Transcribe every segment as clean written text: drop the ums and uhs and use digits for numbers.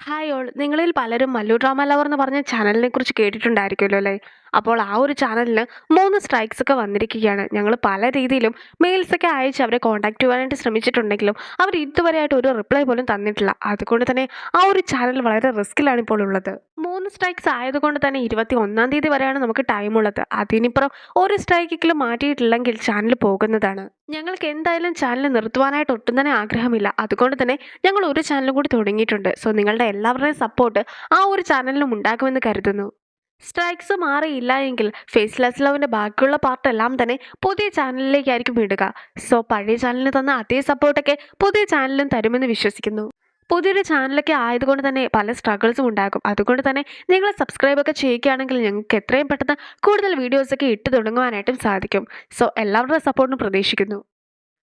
Hi all നിങ്ങളിൽ പലരും Mallu drama lover എന്ന് പറഞ്ഞ ചാനലിനെ കുറിച്ച് കേട്ടിട്ടുണ്ടായിരിക്കുമല്ലോ അല്ലേ? അപ്പോൾ ആ ഒരു ചാനലിന് 3 സ്ട്രൈക്സ് ഒക്കെ വന്നിരിക്കുകയാണ്. ഞങ്ങൾ പല രീതിയിലും മെയിൽസൊക്കെ അയച്ച് അവരെ കോൺടാക്ട് ചെയ്യാനായിട്ട് ശ്രമിച്ചിട്ടുണ്ടെങ്കിലും അവർ ഇതുവരെയായിട്ട് ഒരു റിപ്ലൈ പോലും തന്നിട്ടില്ല. അതുകൊണ്ട് തന്നെ ആ ഒരു ചാനൽ വളരെ റിസ്ക്കിലാണ് ഇപ്പോൾ ഉള്ളത്. 3 സ്ട്രൈക്സ് ആയതുകൊണ്ട് തന്നെ 21-ാം തീയതി വരെയാണ് നമുക്ക് ടൈം ഉള്ളത്. അതിനിപ്പുറം ഒരു സ്ട്രൈക്കെങ്കിലും മാറ്റിയിട്ടില്ലെങ്കിൽ ചാനൽ പോകുന്നതാണ്. ഞങ്ങൾക്ക് എന്തായാലും ചാനൽ നിർത്തുവാനായിട്ട് ഒട്ടും തന്നെ ആഗ്രഹമില്ല. അതുകൊണ്ട് തന്നെ ഞങ്ങൾ ഒരു ചാനലും കൂടി തുടങ്ങിയിട്ടുണ്ട്. സോ നിങ്ങളുടെ എല്ലാവരുടെയും സപ്പോർട്ട് ആ ഒരു ചാനലിനും ഉണ്ടാകുമെന്ന് കരുതുന്നു. സ്ട്രൈക്സ് മാറിയില്ല എങ്കിൽ ഫേസ്ലെസ് ലവിൻ്റെ ബാക്കിയുള്ള പാർട്ടെല്ലാം തന്നെ പുതിയ ചാനലിലേക്കായിരിക്കും ഇടുക. സോ പഴയ ചാനലിന് തന്ന അതേ സപ്പോർട്ടൊക്കെ പുതിയ ചാനലിനും തരുമെന്ന് വിശ്വസിക്കുന്നു. പുതിയൊരു ചാനലൊക്കെ ആയതുകൊണ്ട് തന്നെ പല സ്ട്രഗിൾസും ഉണ്ടാകും. അതുകൊണ്ട് തന്നെ നിങ്ങൾ സബ്സ്ക്രൈബൊക്കെ ചെയ്യുകയാണെങ്കിൽ ഞങ്ങൾക്ക് എത്രയും പെട്ടെന്ന് കൂടുതൽ വീഡിയോസൊക്കെ ഇട്ട് തുടങ്ങുവാനായിട്ടും സാധിക്കും. സോ എല്ലാവരുടെ സപ്പോർട്ടും പ്രതീക്ഷിക്കുന്നു.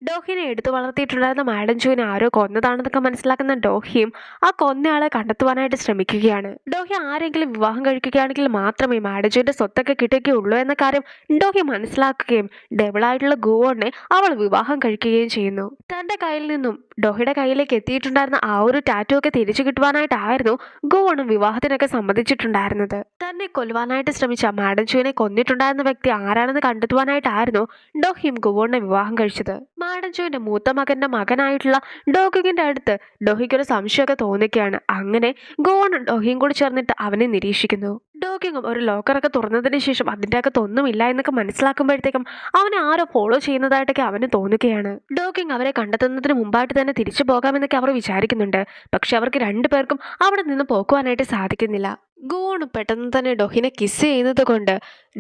ഡോഹിനെ എടുത്തു വളർത്തിയിട്ടുണ്ടായിരുന്ന മാഡം ജോയിനെ ആരോ കൊന്നതാണെന്നൊക്കെ മനസ്സിലാക്കുന്ന ഡോഹിയും ആ കൊന്നയാളെ കണ്ടെത്തുവാനായിട്ട് ശ്രമിക്കുകയാണ്. ഡോഹി ആരെങ്കിലും വിവാഹം കഴിക്കുകയാണെങ്കിൽ മാത്രമേ മാഡം ജോയിന്റെ സ്വത്തൊക്കെ കിട്ടുകയുള്ളൂ എന്ന കാര്യം ഡോഹി മനസ്സിലാക്കുകയും ഡെവിളായിട്ടുള്ള ഗുവോണിനെ അവൾ വിവാഹം കഴിക്കുകയും ചെയ്യുന്നു. തന്റെ കയ്യിൽ നിന്നും ഡോഹിയുടെ കയ്യിലേക്ക് എത്തിയിട്ടുണ്ടായിരുന്ന ആ ഒരു ടാറ്റു ഒക്കെ തിരിച്ചു കിട്ടുവാനായിട്ടായിരുന്നു ഗുവോണും വിവാഹത്തിനൊക്കെ സമ്മതിച്ചിട്ടുണ്ടായിരുന്നത്. തന്നെ കൊല്ലുവാനായിട്ട് ശ്രമിച്ച മാഡം ജോയിനെ കൊന്നിട്ടുണ്ടായിരുന്ന വ്യക്തി ആരാണെന്ന് കണ്ടെത്തുവാനായിട്ടായിരുന്നു ഡോഹിയും ഗുവോണിനെ വിവാഹം കഴിച്ചത്. മാഡം ജോയിന്റെ മൂത്ത മകന്റെ മകനായിട്ടുള്ള ഡോഗിങ്ങിന്റെ അടുത്ത് ഡോഹിക്കൊരു സംശയമൊക്കെ തോന്നിക്കുകയാണ്. അങ്ങനെ ഗോണും ഡോഹിയും കൂടി ചേർന്നിട്ട് അവനെ നിരീക്ഷിക്കുന്നു. ഡോഗിങ്ങും ഒരു ലോക്കറൊക്കെ തുറന്നതിന് ശേഷം അതിൻ്റെ അകത്തൊന്നുമില്ല എന്നൊക്കെ മനസ്സിലാക്കുമ്പോഴത്തേക്കും അവനെ ആരോ ഫോളോ ചെയ്യുന്നതായിട്ടൊക്കെ അവന് തോന്നുകയാണ്. ഡോഗിങ് അവരെ കണ്ടെത്തുന്നതിന് മുമ്പായിട്ട് തന്നെ തിരിച്ചു പോകാമെന്നൊക്കെ അവർ വിചാരിക്കുന്നുണ്ട്. പക്ഷെ അവർക്ക് രണ്ടുപേർക്കും അവിടെ നിന്ന് പോക്കുവാനായിട്ട് സാധിക്കുന്നില്ല. ഗോണ് പെട്ടെന്ന് തന്നെ ഡോഹിനെ കിസ് ചെയ്യുന്നത് കൊണ്ട്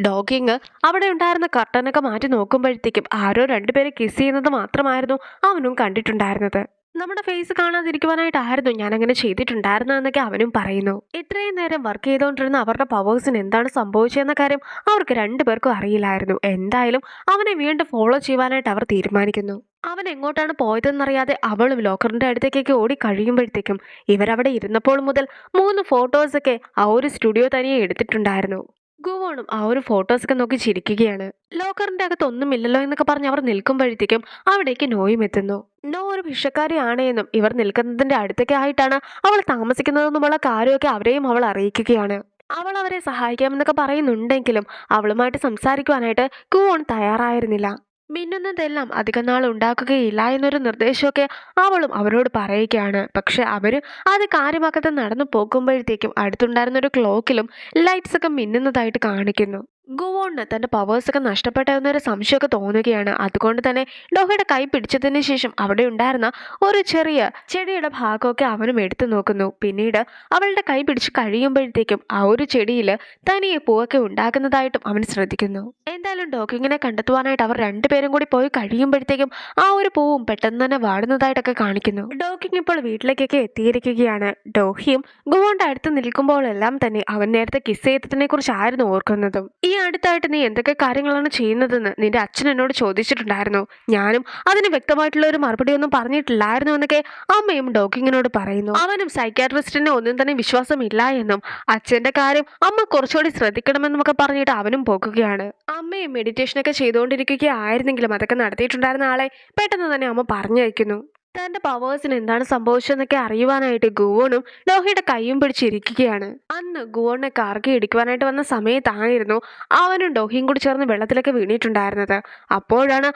ഡോഗിങ് അവിടെ ഉണ്ടായിരുന്ന കർട്ടനൊക്കെ മാറ്റി നോക്കുമ്പോഴത്തേക്കും ആരോ രണ്ടുപേരെ കിസ് ചെയ്യുന്നത് മാത്രമായിരുന്നു അവനും കണ്ടിട്ടുണ്ടായിരുന്നത്. നമ്മുടെ ഫേസ് കാണാതിരിക്കുവാനായിട്ടായിരുന്നു ഞാൻ അങ്ങനെ ചെയ്തിട്ടുണ്ടായിരുന്നതെന്നൊക്കെ അവനും പറയുന്നു. ഇത്രയും നേരം വർക്ക് ചെയ്തുകൊണ്ടിരുന്ന അവരുടെ പവേഴ്സിന് എന്താണ് സംഭവിച്ചതെന്ന കാര്യം അവർക്ക് രണ്ടുപേർക്കും അറിയില്ലായിരുന്നു. എന്തായാലും അവനെ വീണ്ടും ഫോളോ ചെയ്യുവാനായിട്ട് അവർ തീരുമാനിക്കുന്നു. അവൻ എങ്ങോട്ടാണ് പോയതെന്നറിയാതെ അവളും ലോക്കറിന്റെ അടുത്തേക്കൊക്കെ ഓടി കഴിയുമ്പോഴത്തേക്കും ഇവരവിടെ ഇരുന്നപ്പോൾ മുതൽ 3 ഫോട്ടോസൊക്കെ ആ ഒരു സ്റ്റുഡിയോ തനിയെ എടുത്തിട്ടുണ്ടായിരുന്നു. ഗുവോണും ആ ഒരു ഫോട്ടോസൊക്കെ നോക്കി ചിരിക്കുകയാണ്. ലോക്കറിന്റെ അകത്ത് ഒന്നുമില്ലല്ലോ എന്നൊക്കെ പറഞ്ഞ് അവർ നിൽക്കുമ്പോഴത്തേക്കും അവിടേക്ക് നോയും എത്തുന്നു. നോ ഒരു ഭിക്ഷക്കാരിയാണ് എന്നും ഇവർ നിൽക്കുന്നതിന്റെ അടുത്തൊക്കെ ആയിട്ടാണ് അവൾ താമസിക്കുന്നതെന്നുമുള്ള കാര്യമൊക്കെ അവരെയും അവൾ അറിയിക്കുകയാണ്. അവൾ അവരെ സഹായിക്കാമെന്നൊക്കെ പറയുന്നുണ്ടെങ്കിലും അവളുമായിട്ട് സംസാരിക്കുവാനായിട്ട് ഗുവോൺ തയ്യാറായിരുന്നില്ല. മിന്നുന്നതെല്ലാം അധികം നാൾ ഉണ്ടാക്കുകയില്ല എന്നൊരു നിർദ്ദേശമൊക്കെ അവളും അവരോട് പറയുകയാണ്. പക്ഷെ അവര് അത് കാര്യമാക്കാതെ നടന്നു പോകുമ്പോഴത്തേക്കും അടുത്തുണ്ടായിരുന്ന ഒരു ക്ലോക്കിലും ലൈറ്റ്സ് ഒക്കെ മിന്നുന്നതായിട്ട് കാണിക്കുന്നു. ഗുവോണിന് തന്റെ പവേഴ്സൊക്കെ നഷ്ടപ്പെട്ടെന്നൊരു സംശയമൊക്കെ തോന്നുകയാണ്. അതുകൊണ്ട് തന്നെ ഡോഹയുടെ കൈ പിടിച്ചതിന് ശേഷം അവിടെ ഉണ്ടായിരുന്ന ഒരു ചെറിയ ചെടിയുടെ ഭാഗമൊക്കെ അവനും എടുത്തു നോക്കുന്നു. പിന്നീട് അവളുടെ കൈ പിടിച്ച് കഴിയുമ്പോഴത്തേക്കും ആ ഒരു ചെടിയിൽ തനിയെ പൂവൊക്കെ ഉണ്ടാകുന്നതായിട്ടും അവൻ ശ്രദ്ധിക്കുന്നു. എന്തായാലും ഡോഗിങ്ങിനെ കണ്ടെത്തുവാനായിട്ട് അവർ രണ്ടുപേരും കൂടി പോയി കഴിയുമ്പോഴത്തേക്കും ആ ഒരു പൂവും പെട്ടെന്ന് തന്നെ വാടുന്നതായിട്ടൊക്കെ കാണിക്കുന്നു. ഡോഗിങ് ഇപ്പോൾ വീട്ടിലേക്കൊക്കെ എത്തിയിരിക്കുകയാണ്. ഡോഹിയും ഗുവോണിന്റെ അടുത്ത് നിൽക്കുമ്പോഴെല്ലാം തന്നെ അവൻ നേരത്തെ കിസ് ചെയ്തതിനെ കുറിച്ചായിരുന്നു ഓർക്കുന്നതും. ഈ അടുത്തായിട്ട് നീ എന്തൊക്കെ കാര്യങ്ങളാണ് ചെയ്യുന്നതെന്ന് നിന്റെ അച്ഛൻ എന്നോട് ചോദിച്ചിട്ടുണ്ടായിരുന്നു. ഞാനും അതിന് വ്യക്തമായിട്ടുള്ള ഒരു മറുപടി ഒന്നും പറഞ്ഞിട്ടില്ലായിരുന്നു എന്നൊക്കെ അമ്മയും ഡോഗിങ്ങിനോട് പറയുന്നു. അവനും സൈക്യാട്രിസ്റ്റിനെ ഒന്നും തന്നെ വിശ്വാസമില്ല എന്നും അച്ഛന്റെ കാര്യം അമ്മ കുറച്ചുകൂടി ശ്രദ്ധിക്കണമെന്നും ഒക്കെ പറഞ്ഞിട്ട് അവനും പോകുകയാണ്. അമ്മയും മെഡിറ്റേഷനൊക്കെ ചെയ്തുകൊണ്ടിരിക്കുകയായിരുന്നെങ്കിലും അതൊക്കെ നടത്തിയിട്ടുണ്ടായിരുന്ന ആളെ പെട്ടെന്ന് തന്നെ അമ്മ പറഞ്ഞയക്കുന്നു. തന്റെ പവേഴ്സിന് എന്താണ് സംഭവിച്ചതെന്നൊക്കെ അറിയുവാനായിട്ട് ഗുവോണും ഡോഹിയുടെ കൈയും പിടിച്ചിരിക്കുകയാണ്. അന്ന് ഗുവോണിനെ കറക്കി ഇടിക്കുവാനായിട്ട് വന്ന സമയത്തായിരുന്നു അവനും ഡോഹിയും കൂടി ചേർന്ന് വെള്ളത്തിലൊക്കെ വീണിട്ടുണ്ടായിരുന്നത്. അപ്പോഴാണ്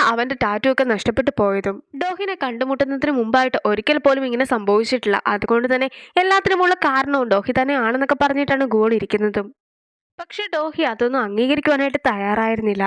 അവന്റെ ടാറ്റു ഒക്കെ നഷ്ടപ്പെട്ടു പോയതും. ഡോഹിനെ കണ്ടുമുട്ടുന്നതിന് മുമ്പായിട്ട് ഒരിക്കൽ പോലും ഇങ്ങനെ സംഭവിച്ചിട്ടില്ല. അതുകൊണ്ട് തന്നെ എല്ലാത്തിനുമുള്ള കാരണവും ഡോഹി തന്നെ ആണെന്നൊക്കെ പറഞ്ഞിട്ടാണ് ഗുവോൺ ഇരിക്കുന്നതും. പക്ഷെ ഡോഹി അതൊന്നും അംഗീകരിക്കുവാനായിട്ട് തയ്യാറായിരുന്നില്ല.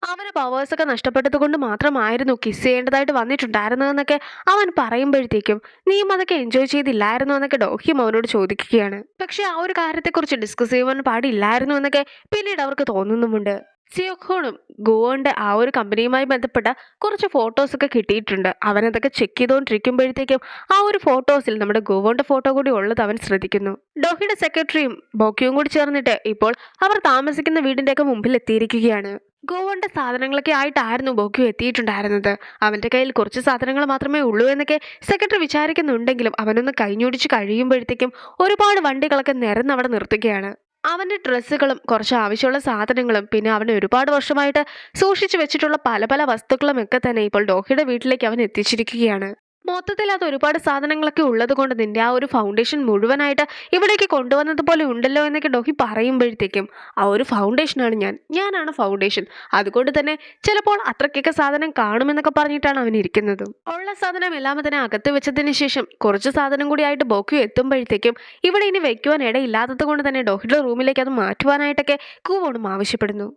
അവന് പവേഴ്സൊക്കെ നഷ്ടപ്പെട്ടത് കൊണ്ട് മാത്രമായിരുന്നു കിസ് ചെയ്യേണ്ടതായിട്ട് വന്നിട്ടുണ്ടായിരുന്നതെന്നൊക്കെ അവൻ പറയുമ്പോഴത്തേക്കും നീയും അതൊക്കെ എൻജോയ് ചെയ്തില്ലായിരുന്നു എന്നൊക്കെ ഡോഹിയും അവനോട് ചോദിക്കുകയാണ്. പക്ഷെ ആ ഒരു കാര്യത്തെക്കുറിച്ച് ഡിസ്കസ് ചെയ്യുവാൻ പാടില്ലായിരുന്നു എന്നൊക്കെ പിന്നീട് അവർക്ക് തോന്നുന്നുമുണ്ട്. സിയോഖോണും ഗുവോണിന്റെ ആ ഒരു കമ്പനിയുമായി ബന്ധപ്പെട്ട കുറച്ച് ഫോട്ടോസൊക്കെ കിട്ടിയിട്ടുണ്ട്. അവനതൊക്കെ ചെക്ക് ചെയ്തുകൊണ്ടിരിക്കുമ്പോഴത്തേക്കും ആ ഒരു ഫോട്ടോസിൽ നമ്മുടെ ഗുവോണിന്റെ ഫോട്ടോ കൂടി ഉള്ളത് അവൻ ശ്രദ്ധിക്കുന്നു. ഡോഹിയുടെ സെക്രട്ടറിയും ബോക്കിയും കൂടി ചേർന്നിട്ട് ഇപ്പോൾ അവർ താമസിക്കുന്ന വീടിന്റെയൊക്കെ മുമ്പിൽ എത്തിയിരിക്കുകയാണ്. ഗോവന്റെ സാധനങ്ങളൊക്കെ ആയിട്ടായിരുന്നു ബോക്യു എത്തിയിട്ടുണ്ടായിരുന്നത്. അവന്റെ കയ്യിൽ കുറച്ച് സാധനങ്ങൾ മാത്രമേ ഉള്ളൂ എന്നൊക്കെ സെക്രട്ടറി വിചാരിക്കുന്നുണ്ടെങ്കിലും അവനൊന്ന് കൈഞ്ഞൊടിച്ച് കഴിയുമ്പോഴത്തേക്കും ഒരുപാട് വണ്ടികളൊക്കെ നിരന്നവിടെ നിർത്തുകയാണ്. അവന്റെ ഡ്രസ്സുകളും കുറച്ച് ആവശ്യമുള്ള സാധനങ്ങളും പിന്നെ അവന് ഒരുപാട് വർഷമായിട്ട് സൂക്ഷിച്ചു വെച്ചിട്ടുള്ള പല പല വസ്തുക്കളും ഒക്കെ തന്നെ ഇപ്പോൾ ഡോഹിയുടെ വീട്ടിലേക്ക് അവൻ എത്തിച്ചിരിക്കുകയാണ്. മൊത്തത്തിൽ അത് ഒരുപാട് സാധനങ്ങളൊക്കെ ഉള്ളത് കൊണ്ട് നിന്റെ ആ ഒരു ഫൗണ്ടേഷൻ മുഴുവനായിട്ട് ഇവിടേക്ക് കൊണ്ടുവന്നത് പോലെ ഉണ്ടല്ലോ എന്നൊക്കെ ഡോഹി പറയുമ്പോഴത്തേക്കും ആ ഒരു ഫൗണ്ടേഷനാണ് ഞാനാണ് ഫൗണ്ടേഷൻ, അതുകൊണ്ട് തന്നെ ചിലപ്പോൾ അത്രയ്ക്കൊക്കെ സാധനം കാണുമെന്നൊക്കെ പറഞ്ഞിട്ടാണ് അവൻ ഇരിക്കുന്നത്. ഉള്ള സാധനം എല്ലാം തന്നെ അകത്ത് വെച്ചതിന് ശേഷം കുറച്ച് സാധനം കൂടി ആയിട്ട് ബോക്യു എത്തുമ്പോഴത്തേക്കും ഇവിടെ ഇനി വെക്കുവാൻ ഇടയില്ലാത്തത് കൊണ്ട് തന്നെ ഡോഹിയുടെ റൂമിലേക്ക് അത് മാറ്റുവാനായിട്ടൊക്കെ കൂവോണും ആവശ്യപ്പെടുന്നു.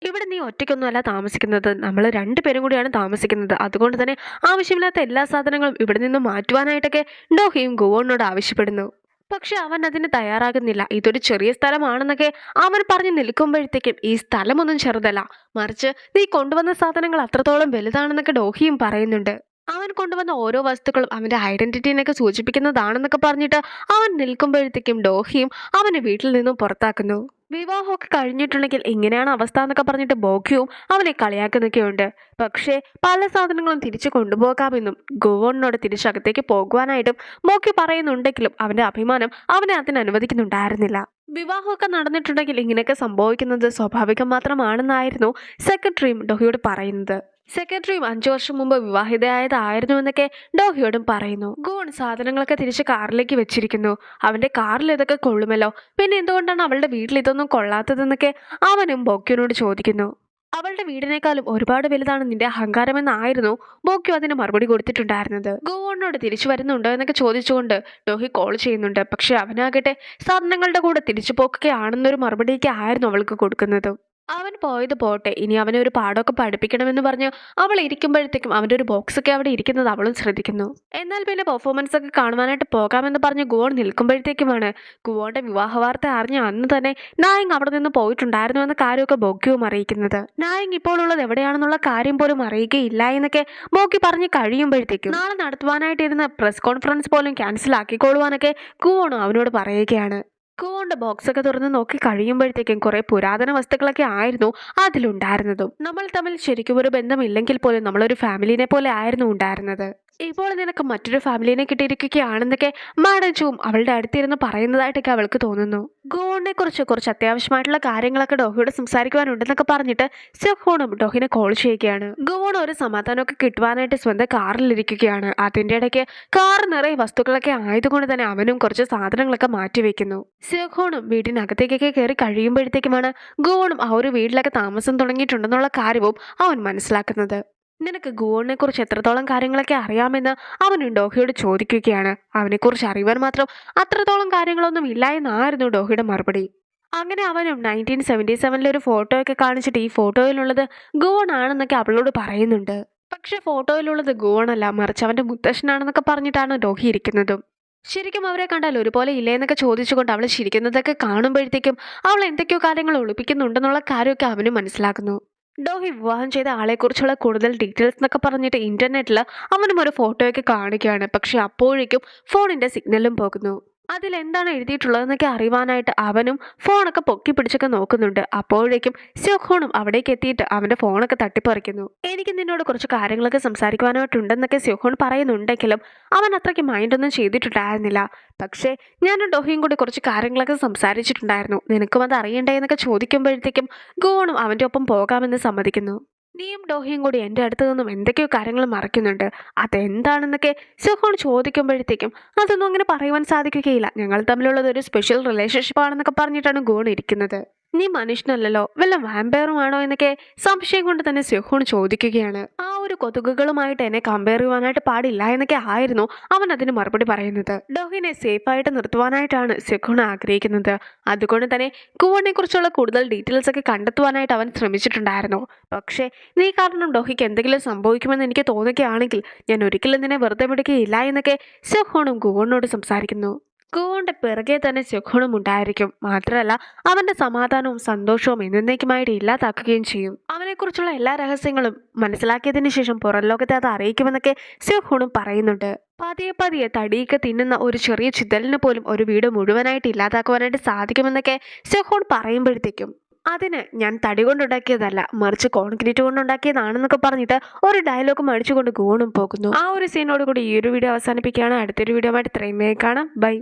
ഇവിടെ നീ ഒറ്റയ്ക്കൊന്നുമല്ല താമസിക്കുന്നത്, നമ്മൾ രണ്ടുപേരും കൂടിയാണ് താമസിക്കുന്നത്, അതുകൊണ്ട് തന്നെ ആവശ്യമില്ലാത്ത എല്ലാ സാധനങ്ങളും ഇവിടെ നിന്ന് മാറ്റുവാനായിട്ടൊക്കെ ഡോഹിയും ഗുവോണിനോട് ആവശ്യപ്പെടുന്നു. പക്ഷെ അവൻ അതിന് തയ്യാറാകുന്നില്ല. ഇതൊരു ചെറിയ സ്ഥലമാണെന്നൊക്കെ അവൻ പറഞ്ഞു നിൽക്കുമ്പോഴത്തേക്കും ഈ സ്ഥലമൊന്നും ചെറുതല്ല, മറിച്ച് നീ കൊണ്ടുവന്ന സാധനങ്ങൾ അത്രത്തോളം വലുതാണെന്നൊക്കെ ഡോഹിയും പറയുന്നുണ്ട്. അവൻ കൊണ്ടുവന്ന ഓരോ വസ്തുക്കളും അവന്റെ ഐഡന്റിറ്റിനെയൊക്കെ സൂചിപ്പിക്കുന്നതാണെന്നൊക്കെ പറഞ്ഞിട്ട് അവൻ നിൽക്കുമ്പോഴത്തേക്കും ഡോഹിയും അവനെ വീട്ടിൽ നിന്നും പുറത്താക്കുന്നു. വിവാഹമൊക്കെ കഴിഞ്ഞിട്ടുണ്ടെങ്കിൽ ഇങ്ങനെയാണ് അവസ്ഥ എന്നൊക്കെ പറഞ്ഞിട്ട് ബോക്യുവും അവനെ കളിയാക്കുന്നൊക്കെയുണ്ട്. പക്ഷേ പല സാധനങ്ങളും തിരിച്ചു കൊണ്ടുപോകാമെന്നും ഗുവോണിനോട് തിരിച്ചകത്തേക്ക് പോകുവാനായിട്ടും ബോക്യു പറയുന്നുണ്ടെങ്കിലും അവന്റെ അഭിമാനം അവനെ അതിന് അനുവദിക്കുന്നുണ്ടായിരുന്നില്ല. വിവാഹമൊക്കെ നടന്നിട്ടുണ്ടെങ്കിൽ ഇങ്ങനെയൊക്കെ സംഭവിക്കുന്നത് സ്വാഭാവികം മാത്രമാണെന്നായിരുന്നു സെക്രട്ടറിയും ഡോഹിയോട് പറയുന്നത്. സെക്രട്ടറിയും 5 വർഷം മുമ്പ് വിവാഹിതയായതായിരുന്നു എന്നൊക്കെ ഡോഹിയോടും പറയുന്നു. ഗോൺ സാധനങ്ങളൊക്കെ തിരിച്ച് കാറിലേക്ക് വെച്ചിരിക്കുന്നു. അവന്റെ കാറിൽ ഇതൊക്കെ കൊള്ളുമല്ലോ, പിന്നെ എന്തുകൊണ്ടാണ് അവളുടെ വീട്ടിൽ ഇതൊന്നും കൊള്ളാത്തതെന്നൊക്കെ അവനും ബോക്യുവിനോട് ചോദിക്കുന്നു. അവളുടെ വീടിനേക്കാളും ഒരുപാട് വലുതാണ് നിന്റെ അഹങ്കാരമെന്നായിരുന്നു ബോക്യു അതിന് മറുപടി കൊടുത്തിട്ടുണ്ടായിരുന്നത്. ഗോവോണിനോട് തിരിച്ചു വരുന്നുണ്ടോ എന്നൊക്കെ ചോദിച്ചുകൊണ്ട് ഡോഹി കോൾ ചെയ്യുന്നുണ്ട്. പക്ഷെ അവനാകട്ടെ സാധനങ്ങളുടെ കൂടെ തിരിച്ചു പോക്കുകയാണെന്നൊരു മറുപടിയൊക്കെ ആയിരുന്നു അവൾക്ക് കൊടുക്കുന്നത്. അവൻ പോയത് പോട്ടെ, ഇനി അവനെ ഒരു പാഠമൊക്കെ പഠിപ്പിക്കണമെന്ന് പറഞ്ഞ് അവൾ ഇരിക്കുമ്പോഴത്തേക്കും അവൻ്റെ ഒരു ബോക്സൊക്കെ അവിടെ ഇരിക്കുന്നത് അവളും ശ്രദ്ധിക്കുന്നു. എന്നാൽ പിന്നെ പെർഫോമൻസ് ഒക്കെ കാണുവാനായിട്ട് പോകാമെന്ന് പറഞ്ഞ് ഗുവോൺ നിൽക്കുമ്പോഴത്തേക്കുമാണ് ഗുവോണിന്റെ വിവാഹ വാർത്ത അറിഞ്ഞ അന്ന് തന്നെ നായങ് അവിടെ നിന്ന് പോയിട്ടുണ്ടായിരുന്നു എന്ന കാര്യമൊക്കെ ബോക്യുവും അറിയിക്കുന്നത്. നായങ് ഇപ്പോൾ ഉള്ളത് എവിടെയാണെന്നുള്ള കാര്യം പോലും അറിയുകയില്ല എന്നൊക്കെ ബോക്യു പറഞ്ഞ് കഴിയുമ്പോഴത്തേക്കും നാളെ നടത്തുവാനായിട്ടിരുന്ന പ്രസ് കോൺഫറൻസ് പോലും ക്യാൻസൽ ആക്കിക്കൊള്ളുവാനൊക്കെ ഗുവോണും അവനോട് പറയുകയാണ്. ഗുവോണിന്റെ ബോക്സൊക്കെ തുറന്ന് നോക്കി കഴിയുമ്പോഴത്തേക്കും കുറെ പുരാതന വസ്തുക്കളൊക്കെ ആയിരുന്നു അതിലുണ്ടായിരുന്നതും. നമ്മൾ തമ്മിൽ ശരിക്കും ഒരു ബന്ധമില്ലെങ്കിൽ പോലും നമ്മളൊരു ഫാമിലിനെ പോലെ ആയിരുന്നു ഉണ്ടായിരുന്നത്. ഇപ്പോൾ നിനക്ക് മറ്റൊരു ഫാമിലിനെ കിട്ടിയിരിക്കുകയാണെന്നൊക്കെ മാഡജുവും അവളുടെ അടുത്തിരുന്ന് പറയുന്നതായിട്ടൊക്കെ അവൾക്ക് തോന്നുന്നു. ഗുവോണിനെ കുറിച്ച് കുറച്ച് അത്യാവശ്യമായിട്ടുള്ള കാര്യങ്ങളൊക്കെ ഡോഹിയോട് സംസാരിക്കുവാനുണ്ടെന്നൊക്കെ പറഞ്ഞിട്ട് സെഹോണും ഡോഹിനെ കോൾ ചെയ്യുകയാണ്. ഗുവോൺ ഒരു സമാധാനമൊക്കെ കിട്ടുവാനായിട്ട് സ്വന്തം കാറിലിരിക്കുകയാണ്. അതിൻ്റെ ഇടയ്ക്ക് കാർ നിറയെ വസ്തുക്കളൊക്കെ ആയതുകൊണ്ട് തന്നെ അവനും കുറച്ച് സാധനങ്ങളൊക്കെ മാറ്റിവെക്കുന്നു. സെഹോണും വീടിനകത്തേക്കൊക്കെ കയറി കഴിയുമ്പോഴത്തേക്കുമാണ് ഗുവോണും ആ ഒരു വീട്ടിലൊക്കെ താമസം തുടങ്ങിയിട്ടുണ്ടെന്നുള്ള കാര്യവും അവൻ മനസ്സിലാക്കുന്നത്. നിനക്ക് ഗുവോണിനെ കുറിച്ച് എത്രത്തോളം കാര്യങ്ങളൊക്കെ അറിയാമെന്ന് അവൻ ഡോഹിയോട് ചോദിക്കുകയാണ്. അവനെക്കുറിച്ച് അറിയാൻ മാത്രം അത്രത്തോളം കാര്യങ്ങളൊന്നും ഇല്ല എന്നായിരുന്നു ഡോഹിയുടെ മറുപടി. അങ്ങനെ അവനും 1977 ഒരു ഫോട്ടോയൊക്കെ കാണിച്ചിട്ട് ഈ ഫോട്ടോയിലുള്ളത് ഗുവോൺ ആണെന്നൊക്കെ അവളോട് പറയുന്നുണ്ട്. പക്ഷെ ഫോട്ടോയിലുള്ളത് ഗുവോൺ അല്ല, മറിച്ച് അവന്റെ മുത്തശ്ശനാണെന്നൊക്കെ പറഞ്ഞിട്ടാണ് ഡോഹി ഇരിക്കുന്നതും. ശരിക്കും അവരെ കണ്ടാൽ ഒരുപോലെ ഇല്ലേന്നൊക്കെ ചോദിച്ചുകൊണ്ട് അവൾ ചിരിക്കുന്നതൊക്കെ കാണുമ്പോഴത്തേക്കും അവൾ എന്തൊക്കെയോ കാര്യങ്ങൾ ഒളിപ്പിക്കുന്നുണ്ടെന്നുള്ള കാര്യമൊക്കെ അവനും മനസ്സിലാക്കുന്നു. ഡോഹി വിവാഹം ചെയ്ത ആളെക്കുറിച്ചുള്ള കൂടുതൽ ഡീറ്റെയിൽസ് എന്നൊക്കെ പറഞ്ഞിട്ട് ഇന്റർനെറ്റിൽ അവനും ഒരു ഫോട്ടോയൊക്കെ കാണിക്കുകയാണ്. പക്ഷെ അപ്പോഴേക്കും ഫോണിന്റെ സിഗ്നലും പോകുന്നു. അതിലെന്താണ് എഴുതിയിട്ടുള്ളതെന്നൊക്കെ അറിയുവാനായിട്ട് അവനും ഫോണൊക്കെ പൊക്കി പിടിച്ചൊക്കെ നോക്കുന്നുണ്ട്. അപ്പോഴേക്കും സ്യോഹോണും അവിടേക്ക് എത്തിയിട്ട് അവന്റെ ഫോണൊക്കെ തട്ടിപ്പറിക്കുന്നു. എനിക്ക് നിന്നോട് കുറച്ച് കാര്യങ്ങളൊക്കെ സംസാരിക്കുവാനായിട്ടുണ്ടെന്നൊക്കെ സ്യോഹോൺ പറയുന്നുണ്ടെങ്കിലും അവൻ അത്രയ്ക്ക് മൈൻഡൊന്നും ചെയ്തിട്ടുണ്ടായിരുന്നില്ല. പക്ഷേ ഞാനും ഡോഹിയും കൂടി കുറച്ച് കാര്യങ്ങളൊക്കെ സംസാരിച്ചിട്ടുണ്ടായിരുന്നു, നിനക്കും അത് അറിയണ്ടേ എന്നൊക്കെ ചോദിക്കുമ്പോഴത്തേക്കും ഗുവോണും അവൻ്റെ ഒപ്പം പോകാമെന്ന് സമ്മതിക്കുന്നു. നീയും ഡോഹിയും കൂടി എൻ്റെ അടുത്ത് നിന്നും എന്തൊക്കെയോ കാര്യങ്ങൾ മറയ്ക്കുന്നുണ്ട്, അതെന്താണെന്നൊക്കെ സെഹോൺ ചോദിക്കുമ്പോഴത്തേക്കും അതൊന്നും അങ്ങനെ പറയുവാൻ സാധിക്കുകയില്ല, ഞങ്ങൾ തമ്മിലുള്ളത് ഒരു സ്പെഷ്യൽ റിലേഷൻഷിപ്പ് ആണെന്നൊക്കെ പറഞ്ഞിട്ടാണ് ഗുവോൺ ഇരിക്കുന്നത്. നീ മനുഷ്യനല്ലല്ലോ, വല്ല വാമ്പയറുമാണോ എന്നൊക്കെ സംശയം കൊണ്ട് തന്നെ സെഹോൺ ചോദിക്കുകയാണ്. ആ ഒരു കൊതുകുകളുമായിട്ട് എന്നെ കമ്പയർ ചെയ്യുവാനായിട്ട് പാടില്ല എന്നൊക്കെ ആയിരുന്നു അവൻ അതിന് മറുപടി പറയുന്നത്. ഡോഹിനെ സേഫായിട്ട് നിർത്തുവാനായിട്ടാണ് സെഹോൺ ആഗ്രഹിക്കുന്നത്. അതുകൊണ്ട് തന്നെ ഗുവോണിനെ കുറിച്ചുള്ള കൂടുതൽ ഡീറ്റെയിൽസ് ഒക്കെ കണ്ടെത്തുവാനായിട്ട് അവൻ ശ്രമിച്ചിട്ടുണ്ടായിരുന്നു. പക്ഷേ നീ കാരണം ഡോഹിക്ക് എന്തെങ്കിലും സംഭവിക്കുമെന്ന് എനിക്ക് തോന്നുകയാണെങ്കിൽ ഞാൻ ഒരിക്കലും നിന്നെ വെറുതെ വിടുകയില്ല എന്നൊക്കെ സെഹോണും ഗുവോണിനോട് സംസാരിക്കുന്നു. ഗുവോണിന്റെ പിറകെ തന്നെ സെഹോണും ഉണ്ടായിരിക്കും. മാത്രമല്ല അവന്റെ സമാധാനവും സന്തോഷവും എന്നേക്കുമായിട്ട് ഇല്ലാതാക്കുകയും ചെയ്യും. അവനെക്കുറിച്ചുള്ള എല്ലാ രഹസ്യങ്ങളും മനസ്സിലാക്കിയതിനു ശേഷം പുറം ലോകത്തെ അത് അറിയിക്കുമെന്നൊക്കെ സെഹോണും പറയുന്നുണ്ട്. പതിയെ പതിയെ തടിയൊക്കെ തിന്നുന്ന ഒരു ചെറിയ ചിതലിന് പോലും ഒരു വീട് മുഴുവനായിട്ട് ഇല്ലാതാക്കുവാനായിട്ട് സാധിക്കുമെന്നൊക്കെ സെഹോൺ പറയുമ്പോഴത്തേക്കും അതിന് ഞാൻ തടി കൊണ്ടുണ്ടാക്കിയതല്ല, മറിച്ച് കോൺക്രീറ്റ് കൊണ്ടുണ്ടാക്കിയതാണെന്നൊക്കെ പറഞ്ഞിട്ട് ഒരു ഡയലോഗ് അടിച്ചുകൊണ്ട് ഗുവോണും പോകുന്നു. ആ ഒരു സീനോട് കൂടി ഈ ഒരു വീഡിയോ അവസാനിപ്പിക്കുകയാണ്. അടുത്തൊരു വീഡിയോ ആയിട്ട് ഇത്രയും കാണാം. ബൈ.